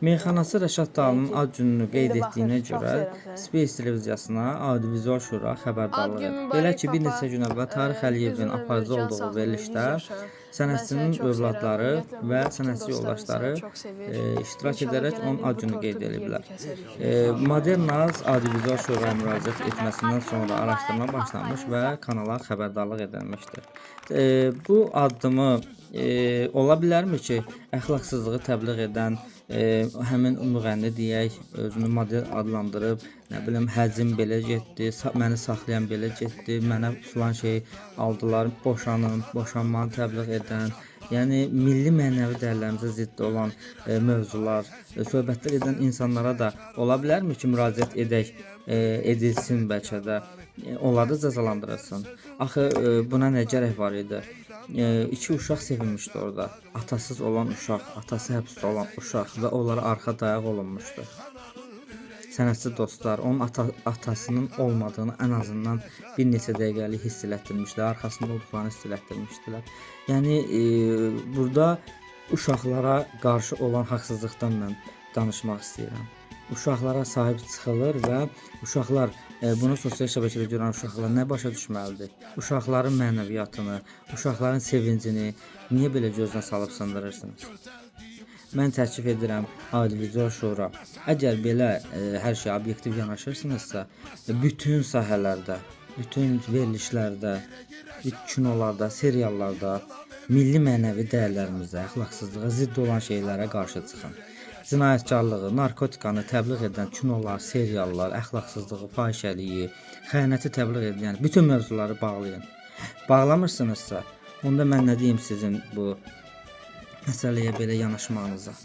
Meyxanası Rəşad Dağlı'nın ki, ad gününü qeyd indi etdiyinə baxır, çox görə sevirəm səni. Space televiziyasına Audiovizual Şura Ad xəbərdarlıq günün edir. Belə mübarək ki, bir papa. neçə gün əvvəl Tarix Əliyevin Uzun ömür, aparıcı can olduğu sağlığı, verilişdə 100 yaşa. Mən sənətçinin səni çox övladları sevirəm. Ümumiyyətlə, və burada bütün sənətçi dostlarım yoldaşları səni çox sevir. iştirak İnşallah edərək gələn onun il ad bu gününü tortu qeyd bir yerdə ediblər. kəsərik. Modern Naz Audiovizual Şuraya müraciət etməsindən sonra araşdırma başlanmış və kanala xəbərdarlıq edilmişdir. Bu addımı ola bilərmi ki, əxlaqsızlığı təbliğ edən həmin müğənni deyək, özünü model adlandırıb, nə bilim, həcim belə getdi, məni saxlayan belə getdi, mənə filan şey aldılar, boşanın, boşanmanı təbliğ edən, yəni milli mənəvi dəyərlərimizə zidd olan mövzular, söhbətlər edən insanlara da ola bilərmi ki, müraciət edilsin bəlkə də, onları da cəzalandırılsın. Axı buna nə gərək var idi? İki uşaq sevinmişdi orada. Atasız olan uşaq, atası həbsdə olan uşaq və onlara arxa dayaq olunmuşdu. Sənətçi dostlar, onun atasının olmadığını ən azından bir neçə dəqiqəlik hiss elətdirmişdilər, arxasında olduqlarını hiss elətdirmişdilər. Yəni burada uşaqlara qarşı olan haqsızlıqdan mən danışmaq istəyirəm. Uşaqlara sahib çıxılır və uşaqlar bunu sosial şəbəkədə görən uşaqlar nə başa düşməlidir? Uşaqların mənəviyyatını, uşaqların sevincini niyə belə gözdən salıb sındırırsınız? Mən təklif edirəm Audiovizual Şura. Əgər belə hər şey obyektiv yanaşırsınızsa, bütün sahələrdə, bütün verilişlərdə, kinolarda, seriallarda milli mənəvi dəyərlərimizə, əxlaqsızlığa zidd olan şeylərə qarşı çıxın. Cinayətkarlığı, narkotikanı təbliğ edən kinolar, seriallar, əxlaqsızlığı, fahişəliyi, xəyanəti təbliğ edən bütün mövzuları bağlayın. Bağlamırsınızsa, onda mən nə deyim sizin bu məsələyə belə yanaşmağınıza?